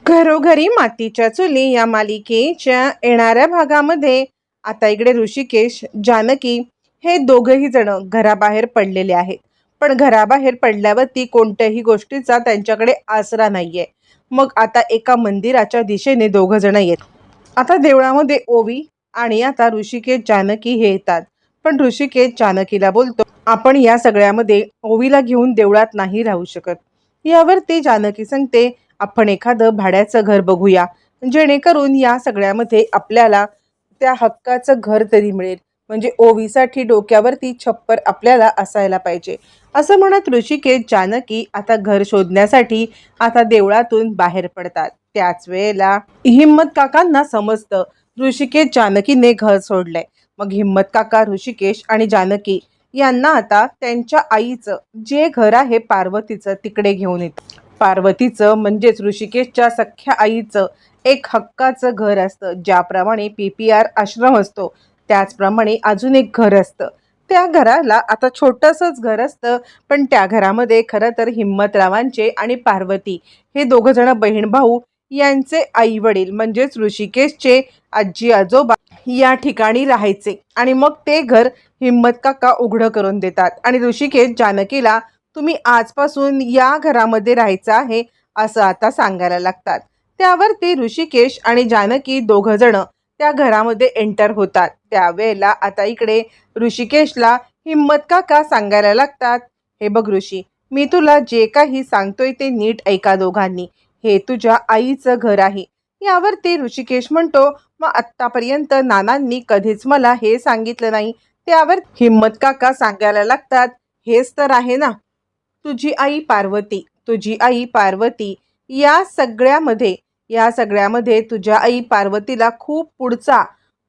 घरोघरी मातीच्या चुली या मालिकेच्या येणाऱ्या भागामध्ये आता इकडे ऋषिकेश, जानकी हे दोघही जण घराबाहेर पडलेले आहेत. पण घराबाहेर पडल्यावरती कोणत्याही गोष्टीचा त्यांच्याकडे आसरा नाहीये. मग आता एका मंदिराच्या दिशेने दोघ जण येत. आता देवळामध्ये ओवी आणि आता ऋषिकेश, जानकी हे येतात. पण ऋषिकेश जानकीला बोलतो, आपण या सगळ्यामध्ये ओवीला घेऊन देवळात नाही राहू शकत. यावरती जानकी सांगते, आपण एखादं भाड्याचं घर बघूया, जेणेकरून या सगळ्यामध्ये आपल्याला त्या हक्काचं घर तरी मिळेल. म्हणजे ओवीसाठी डोक्यावरती छप्पर आपल्याला असायला पाहिजे. असं म्हणत ऋषिकेश, जानकी आता घर शोधण्यासाठी आता देवळातून बाहेर पडतात. त्याच वेळेला हिम्मत काकांना समजतं ऋषिकेश, जानकीने घर सोडलंय. मग हिम्मत काका ऋषिकेश आणि जानकी यांना आता त्यांच्या आईचं जे घर आहे पार्वतीचं तिकडे घेऊन येतात. पार्वतीचं म्हणजेच ऋषिकेशच्या सख्ख्या आईचं एक हक्काचं घर असतं. ज्याप्रमाणे PPR आश्रम असतो त्याचप्रमाणे अजून एक घर असतं. त्या घराला आता छोटंसंच घर असतं, पण त्या घरामध्ये खरं तर हिम्मतरावांचे आणि पार्वती हे दोघं जण बहीण भाऊ यांचे आई वडील म्हणजेच ऋषिकेशचे आजी आजोबा या ठिकाणी राहायचे. आणि मग ते घर हिम्मत काका उघडं करून देतात आणि ऋषिकेश, जानकीला तुम्ही आजपासून या घरामध्ये राहायचं आहे असं आता सांगायला लागतात. त्यावरती ऋषिकेश आणि जानकी दोघं जण त्या घरामध्ये एंटर होतात. त्यावेळेला आता इकडे ऋषिकेशला हिम्मत काका सांगायला लागतात, हे बघ ऋषी, मी तुला जे काही सांगतोय ते नीट ऐका दोघांनी. हे तुझ्या आईचं घर आहे. यावरती ऋषिकेश म्हणतो, मग आत्तापर्यंत नानांनी कधीच मला हे सांगितलं नाही. त्यावर हिम्मत काका सांगायला लागतात, हेच तर आहे ना तुझी आई पार्वती. तुझी आई पार्वती या सगळ्यामध्ये तुझ्या आई पार्वतीला खूप पुढचा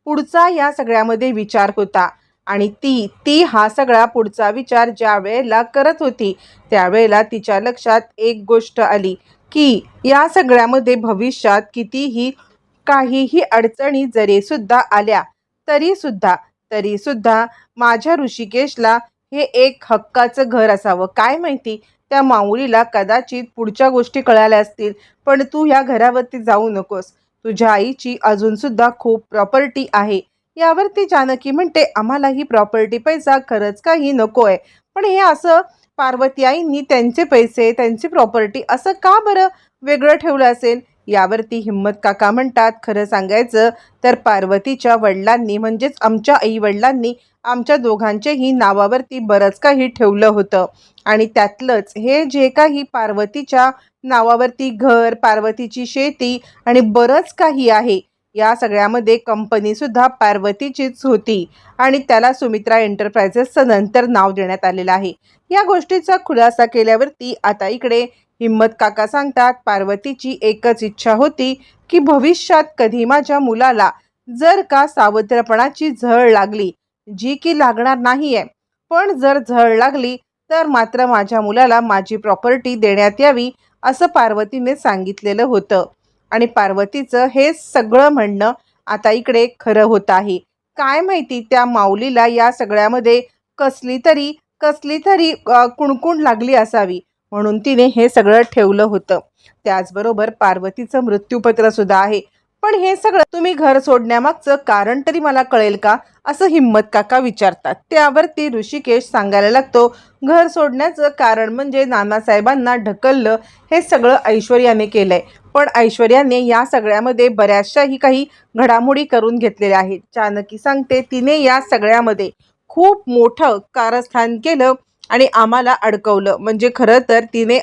पुढचा या सगळ्यामध्ये विचार होता. आणि ती हा सगळा पुढचा विचार ज्या वेळेला करत होती त्यावेळेला तिच्या लक्षात एक गोष्ट आली की या सगळ्यामध्ये भविष्यात काहीही अडचणी जरी सुद्धा आल्या तरी सुद्धा माझ्या ऋषिकेशला हे एक हक्काचं घर असावं. काय माहिती त्या माऊलीला कदाचित पुढच्या गोष्टी कळाल्या असतील, पण तू या घरावरती जाऊ नकोस. तुझ्या आईची अजून सुद्धा खूप प्रॉपर्टी आहे. यावरती जानकी म्हणते, आम्हाला ही प्रॉपर्टी पैसा खरंच काही नकोय, पण हे असं पार्वती आईंनी त्यांचे पैसे त्यांची प्रॉपर्टी असं का बरं वेगळं ठेवलं असेल. यावरती हिम्मत काका म्हणतात, खरं सांगायचं तर पार्वतीच्या वडिलांनी म्हणजेच आमच्या आई वडिलांनी आमच्या दोघांच्याही नावावरती बरंच काही ठेवलं होतं. आणि त्यातलंच हे जे काही पार्वतीच्या नावावरती घर, पार्वतीची शेती आणि बरंच काही आहे, या सगळ्यामध्ये कंपनी सुद्धा पार्वतीचीच होती आणि त्याला सुमित्रा एंटरप्राइजेसचं नंतर नाव देण्यात आलेलं आहे. या गोष्टीचा खुलासा केल्यावरती आता इकडे हिम्मत काका सांगतात, पार्वतीची एकच इच्छा होती की भविष्यात कधी माझ्या मुलाला जर का सावत्रपणाची झळ लागली, जी की लागणार नाहीये, पण जर झळ लागली तर मात्र माझ्या मुलाला माझी प्रॉपर्टी देण्यात यावी असं पार्वतीने सांगितलेलं होतं. आणि पार्वतीचं हे सगळं म्हणणं आता इकडे खरं होत आहे. काय माहिती त्या माऊलीला या सगळ्यामध्ये कसली तरी कुणकुण लागली असावी, म्हणून तिने हे सगळं ठेवलं होतं. त्याचबरोबर पार्वतीचं मृत्यूपत्र सुद्धा आहे. पण हे सगळं तुम्ही घर सोडण्यामागचं कारण तरी मला कळेल का असं हिम्मत काका विचारतात. त्यावरती ऋषिकेश सांगायला लागतो, घर सोडण्याचं कारण म्हणजे नानासाहेबांना ढकललं हे सगळं ऐश्वर्याने केलंय. पण ऐश्वर्याने या सगळ्यामध्ये बऱ्याचशाही काही घडामोडी करून घेतलेल्या आहेत. जानकी सांगते, तिने या सगळ्यामध्ये खूप मोठं कारस्थान केलं आणि आम्हाला अडकवलं. म्हणजे खरं तर तिने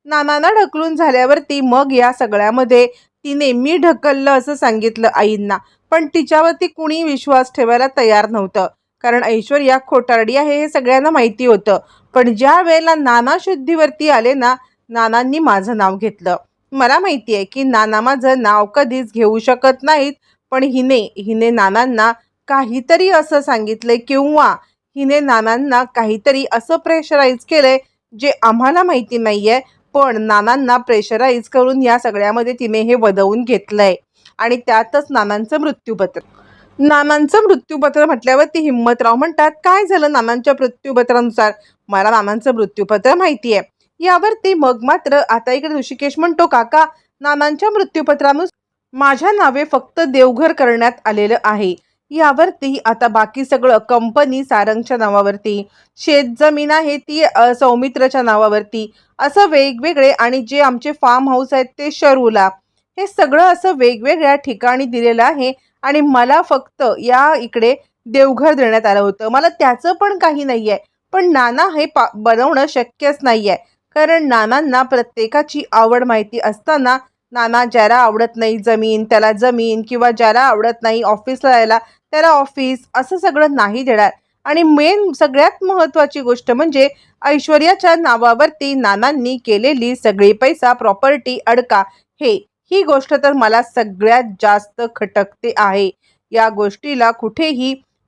नानांना ढकलून झाल्यावरती मग या सगळ्यामध्ये तिने मी ढकललं असं सांगितलं आईंना. पण तिच्यावरती कुणी विश्वास ठेवायला तयार नव्हतं, कारण ऐश्वर्या खोटारडी आहे हे सगळ्यांना माहिती होतं. पण ज्या वेळेला नाना शुद्धीवरती आले ना, नानांनी माझं नाव घेतलं. मला माहिती आहे की नाना माझं नाव कधीच घेऊ शकत नाहीत, पण हिने नानांना काहीतरी असं सांगितलंय किंवा हिने नानांना काहीतरी असं प्रेशराईज केलंय जे आम्हाला माहिती नाहीये. पण नानांना प्रेशराईज करून या सगळ्यामध्ये तिने हे वदवून घेतलंय. आणि त्यातच नानांचं मृत्यूपत्र म्हटल्यावर हिम्मतराव म्हणतात, काय झालं नानांच्या मृत्यूपत्रानुसार. मला नानांचं मृत्यूपत्र माहिती आहे. यावरती मग मात्र आता इकडे ऋषिकेश म्हणतो, काका नानांच्या मृत्यूपत्रानुसार माझ्या नावे फक्त देवघर करण्यात आलेलं आहे. यावरती आता बाकी सगळं कंपनी सारंगच्या नावावरती, शेतजमीन आहे ती सौमित्रच्या नावावरती, असं वेगवेगळे, आणि जे आमचे फार्म हाऊस आहेत ते शरूला, हे सगळं असं वेगवेगळ्या ठिकाणी दिलेलं आहे. आणि मला फक्त या इकडे देवघर देण्यात आलं होतं. मला त्याचं पण काही नाही आहे. पण नाना हे बनवणं शक्यच नाही आहे. कारण नानांना प्रत्येकाची आवड माहिती असताना नाना ज्याला आवडत नाही जमीन त्याला जमीन, किंवा ज्याला आवडत नाही ऑफिसला जायला त्याला ऑफिस, असं सगळं नाही देणार. आणि मेन सगळ्यात महत्त्वाची गोष्ट म्हणजे ऐश्वर्याच्या नावावरती नानांनी केलेली सगळी पैसा प्रॉपर्टी अडका, ही गोष्ट तर मला सगळ्यात जास्त खटकते आहे. या गोष्टीला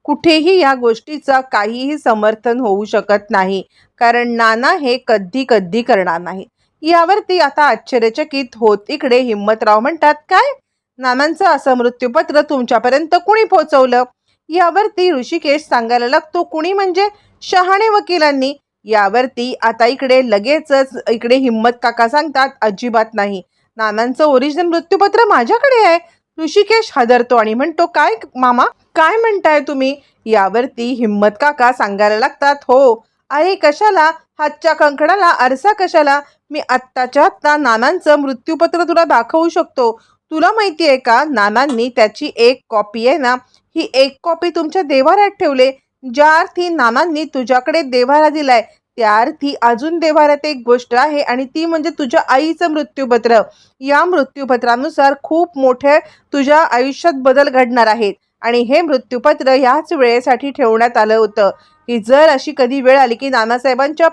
कुठेही या गोष्टीचा काहीही समर्थन होऊ शकत नाही. कारण नाना हे कधी करणार नाही. यावरती आता आश्चर्यचकित होत इकडे हिम्मतराव म्हणतात, काय नानांचं असं मृत्यूपत्र तुमच्यापर्यंत कुणी पोहोचवलं? यावरती ऋषिकेश सांगायला लागतो, कुणी म्हणजे शहाणे वकिलांनी. यावरती आता इकडे लगेचच इकडे हिम्मत काका सांगतात, अजिबात नाही, नानांचं ओरिजिनल मृत्यूपत्र माझ्याकडे आहे. ऋषिकेश हादरतो आणि म्हणतो, काय मामा, काय म्हणताय तुम्ही? यावरती हिम्मत काका सांगायला लागतात, हो अरे कशाला, हातच्या कंकणाला आरसा कशाला, मी आत्ताच्या आत्ता नानांचं मृत्यूपत्र तुला दाखवू शकतो. तुला माहिती आहे का, नानांनी त्याची एक कॉपी आहे ना, ही एक कॉपी तुमच्या देव्हाऱ्यात ठेवले. ज्या अर्थी नानांनी तुझ्याकडे देव्हारा दिलाय त्या अर्थी अजून देव्हाऱ्यात एक गोष्ट आहे, आणि ती म्हणजे तुझ्या आईचं मृत्यूपत्र. या मृत्यूपत्रानुसार खूप मोठे तुझ्या आयुष्यात बदल घडणार आहेत. आणि हे मृत्यूपत्र ह्याच वेळेसाठी ठेवण्यात आलं होतं की जर अशी कधी वेळ आली की नानासाहेबांच्या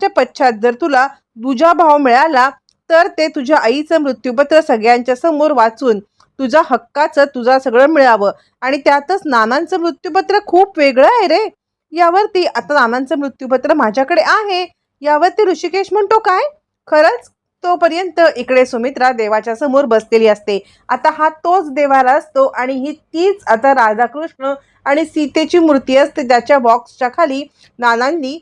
पश्चात जर तुला दुजा भाव मिळाला तर ते तुझ्या आईचं मृत्यूपत्र सगळ्यांच्या समोर वाचून तुझा हक्काचं तुझा सगळं मिळावं. आणि त्यातच नानांचं मृत्यूपत्र खूप वेगळं आहे रे. यावरती आता नानांचं मृत्यूपत्र माझ्याकडे आहे. यावरती ऋषिकेश म्हणतो, काय खरंच? तोपर्यंत इकडे सुमित्रा देवाच्या समोर बसलेली असते. आता हा तोच देवारा असतो आणि ही तीच आता राधाकृष्ण आणि सीतेची मूर्ती असते, त्याच्या बॉक्सच्या खाली नानांनी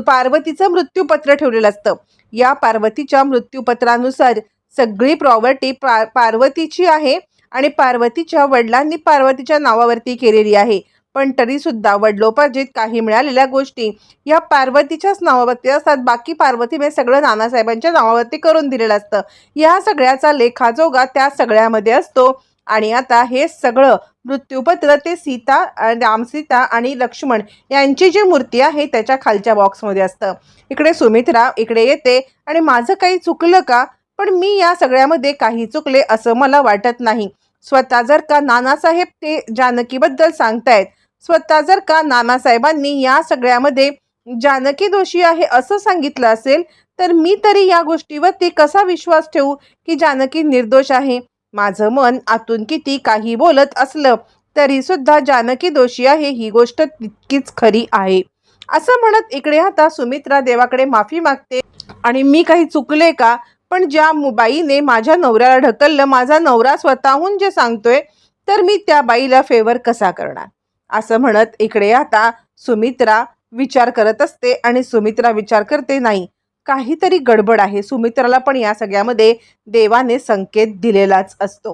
पार्वतीचं मृत्यूपत्र ठेवलेलं असतं. या पार्वतीच्या मृत्यूपत्रानुसार सगळी प्रॉपर्टी पार्वतीची आहे आणि पार्वतीच्या वडिलांनी पार्वतीच्या नावावरती केलेली आहे. पण तरी सुद्धा वडिलोपार्जित काही मिळालेल्या गोष्टी या पार्वतीच्याच नावावरती असतात. बाकी पार्वतीने सगळं नानासाहेबांच्या नावावरती करून दिलेलं असतं. या सगळ्याचा लेखाजोगा त्या सगळ्यामध्ये असतो. आणि आता हे सगळं मृत्यूपत्र ते सीता आणि लक्ष्मण यांची जी मूर्ती आहे त्याच्या खालच्या बॉक्समध्ये असतं. इकडे सुमित्रा इकडे येते आणि माझं काही चुकलं का? पण मी या सगळ्यामध्ये काही चुकले असं मला वाटत नाही. स्वतः जर का नानासाहेब ते जानकीबद्दल सांगतायत, स्वतः जर का नानासाहेबांनी या सगळ्यामध्ये जानकी दोषी आहे असं सांगितलं असेल तर मी तरी या गोष्टीवरती कसा विश्वास ठेवू की जानकी निर्दोष आहे? माझं मन आतून किती काही बोलत असलं तरी सुद्धा जानकी दोषी आहे ही गोष्ट तितकीच खरी आहे. असं म्हणत इकडे आता सुमित्रा देवाकडे माफी मागते आणि मी काही चुकले का? पण ज्या बाईने माझ्या नवऱ्याला ढकललं, माझा नवरा स्वतःहून जे सांगतोय तर मी त्या बाईला फेवर कसा करणार? असं म्हणत इकडे आता सुमित्रा विचार करत असते आणि सुमित्रा विचार करते, नाही काहीतरी गडबड आहे. सुमित्राला पण या सगळ्यामध्ये देवाने संकेत दिलेलाच असतो.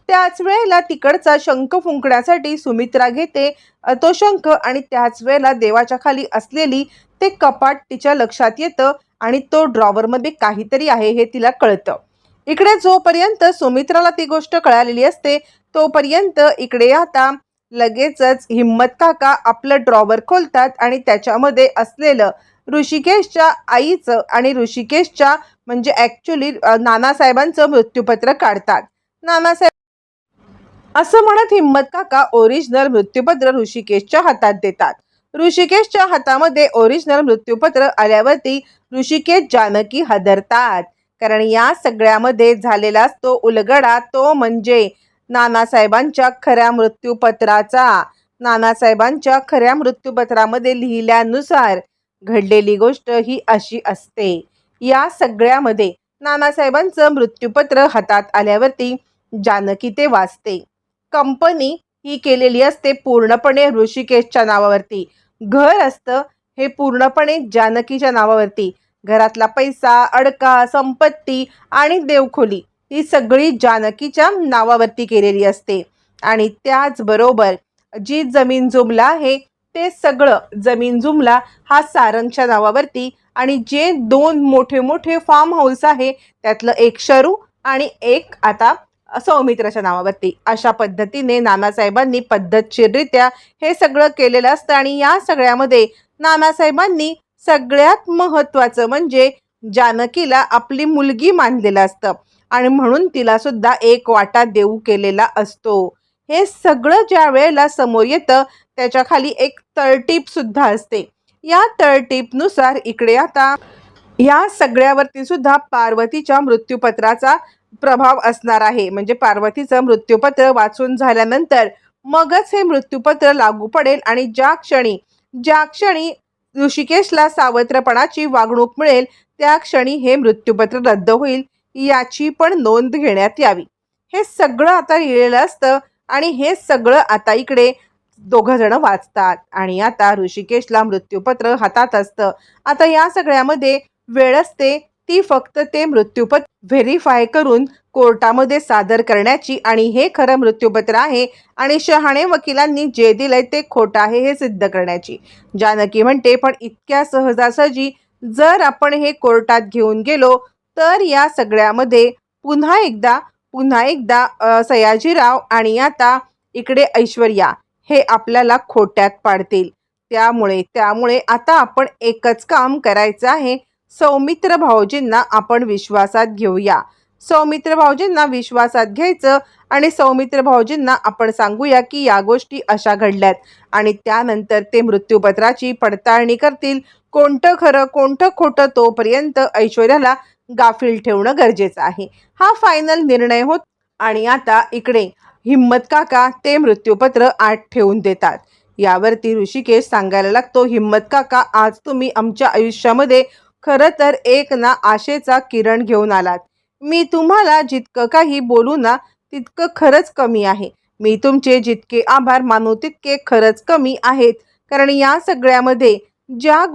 त्याच वेळेला तिकडचा शंख फुंकण्यासाठी सुमित्रा घेते तो शंख आणि त्याच वेळेला देवाच्या खाली असलेली ते कपाट तिच्या लक्षात येतं आणि तो ड्रॉवरमध्ये काहीतरी आहे हे तिला कळतं. इकडे जोपर्यंत सुमित्राला ती गोष्ट कळालेली असते तोपर्यंत इकडे आता लगेचच हिम्मत काका आपलं ड्रॉवर खोलतात आणि त्याच्यामध्ये असलेलं ऋषिकेशच्या आईचं आणि ऋषिकेशच्या म्हणजे ॲक्च्युली नानासाहेबांचं मृत्यूपत्र काढतात. नानासाहेब असं म्हणत हिम्मत काका ओरिजिनल मृत्यूपत्र ऋषिकेशच्या हातात देतात. ऋषिकेशच्या हातामध्ये ओरिजिनल मृत्यूपत्र आल्यावरती ऋषिकेश जानकी हादरतात. कारण या सगळ्यामध्ये झालेला असतो उलगडा तो म्हणजे नानासाहेबांच्या खऱ्या मृत्यूपत्राचा. नानासाहेबांच्या खऱ्या मृत्यूपत्रामध्ये लिहिल्यानुसार घडलेली गोष्ट ही अशी असते. या सगळ्यामध्ये नानासाहेबांचं मृत्यूपत्र हातात आल्यावरती जानकी ते वाचते. कंपनी ही केलेली असते पूर्णपणे ऋषिकेशच्या नावावरती. घर असतं हे पूर्णपणे जानकीच्या नावावरती. घरातला पैसा, अडका, संपत्ती आणि देवखोली ही सगळी जानकीच्या नावावरती केलेली असते. आणि त्याचबरोबर जी जमीन जुमला आहे ते सगळं जमीन जुमला हा सारंगच्या नावावरती, आणि जे 2 मोठे मोठे फार्म हाऊस आहे त्यातलं एक शरू आणि एक आता सौमित्राच्या नावावरती, अशा पद्धतीने नानासाहेबांनी पद्धतशीररित्या हे सगळं केलेलं असतं. आणि या सगळ्यामध्ये नानासाहेबांनी सगळ्यात महत्त्वाचं म्हणजे जानकीला आपली मुलगी मानलेलं असतं आणि म्हणून तिला सुद्धा एक वाटा देऊ केलेला असतो. हे सगळं ज्या वेळेला समोर येतं त्याच्या खाली एक तळटीप सुद्धा असते. या तळटीपनुसार इकडे आता या सगळ्यावरती सुद्धा पार्वतीच्या मृत्यूपत्राचा प्रभाव असणार आहे. म्हणजे पार्वतीचं मृत्यूपत्र वाचून झाल्यानंतर मगच हे मृत्यूपत्र लागू पडेल आणि ज्या क्षणी ऋषिकेशला सावत्रपणाची वागणूक मिळेल त्या क्षणी हे मृत्यूपत्र रद्द होईल, याची पण नोंद घेण्यात यावी. हे सगळं आता लिहिलेलं असतं आणि हे सगळं आता इकडे दोघं जण वाचतात आणि आता ऋषिकेशला मृत्यूपत्र हातात असतं. आता या सगळ्यामध्ये वेळ असते ती फक्त ते मृत्यूपत्र व्हेरीफाय करून कोर्टामध्ये सादर करण्याची आणि हे खरं मृत्यूपत्र आहे आणि शहाणे वकिलांनी जे दिलंय ते खोटं आहे हे सिद्ध करण्याची. जानकी म्हणते, पण इतक्या सहजासहजी जर आपण हे कोर्टात घेऊन गेलो तर या सगळ्यामध्ये पुन्हा एकदा सयाजीराव आणि आता इकडे ऐश्वर्या हे आपल्याला खोट्यात पाडतील. त्यामुळे आता आपण एकच काम करायचं आहे, सौमित्र भाऊजींना आपण विश्वासात घेऊया. सौमित्र भाऊजींना विश्वासात घ्यायचं आणि सौमित्र भाऊजींना आपण सांगूया की या गोष्टी अशा घडल्यात आणि त्यानंतर ते मृत्यूपत्राची पडताळणी करतील. कोणतं खरं कोणतं खोटं तोपर्यंत ऐश्वर्याला गाफील ठेवणं गरजेचं आहे. हा फायनल निर्णय होत आणि आता इकडे हिम्मत काका ते मृत्यूपत्र आत ठेवून देतात. यावरती ऋषिकेश सांगायला लागतो, हिम्मत काका, आज तुम्ही आमच्या आयुष्यामध्ये खरं तर एक ना आशेचा किरण घेऊन आलात. मी तुम्हाला जितकं काही बोलू ना तितकं खरंच कमी आहे. मी तुमचे जितके आभार मानू तितके खरंच कमी आहेत. कारण या सगळ्यामध्ये ज्या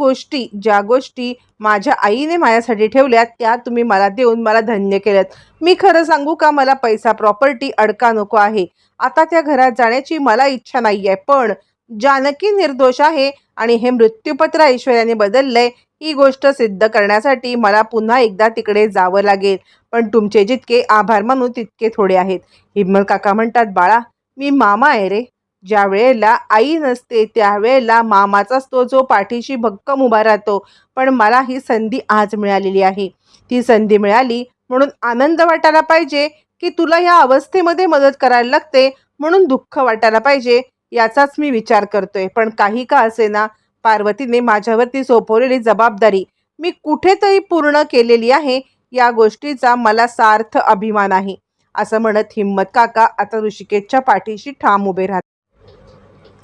गोष्टी माझ्या आईने माझ्यासाठी ठेवल्या त्या तुम्ही मला देऊन मला धन्य केलं. मी खरं सांगू का, मला पैसा, प्रॉपर्टी, अडका नको आहे. आता त्या घरात जाण्याची मला इच्छा नाही आहे. पण जानकी निर्दोष आहे आणि हे मृत्यूपत्र ऐश्वर्याने बदललंय ही गोष्ट सिद्ध करण्यासाठी मला पुन्हा एकदा तिकडे जावं लागेल. पण तुमचे जितके आभार मानू तितके थोडे आहेत. हिम्मत काका म्हणतात, बाळा, मी मामा आहे रे. ज्या वेळेला आई नसते त्यावेळेला मामाच असतो जो पाठीशी भक्कम उभा राहतो. पण मला ही संधी आज मिळालेली आहे. ती संधी मिळाली म्हणून आनंद वाटायला पाहिजे की तुला या अवस्थेमध्ये मदत करायला लागते म्हणून दुःख वाटायला पाहिजे, याचाच मी विचार करतोय. पण काही का असेना पार्वतीने माझ्यावरती सोपवलेली जबाबदारी मी कुठेतरी पूर्ण केलेली आहे, या गोष्टीचा मला सार्थ अभिमान आहे. असं म्हणत हिम्मत काका आता ऋषिकेशच्या पाठीशी ठाम उभे राहतात.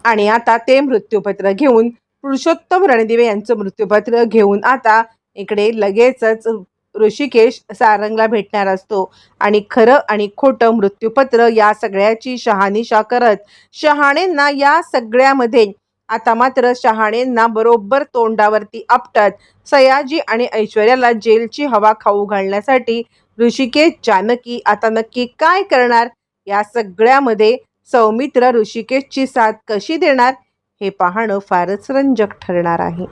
आणि आता ते मृत्यूपत्र घेऊन पुरुषोत्तम रणदिवे यांचं मृत्यूपत्र घेऊन आता इकडे लगेचच ऋषिकेश सारंगला भेटणार असतो आणि खरं आणि खोटं मृत्यूपत्र या सगळ्याची शहानिशा करत शहाणेंना या सगळ्यामध्ये आता मात्र शहाणेंना बरोबर तोंडावरती आपटत सयाजी आणि ऐश्वर्याला जेलची हवा खाऊ घालण्यासाठी ऋषिकेश जानकी आता नक्की काय करणार, या सगळ्यामध्ये सौमित्र ऋषिकेशची साथ कशी देणार हे पाहणं फारच रंजक ठरणार आहे.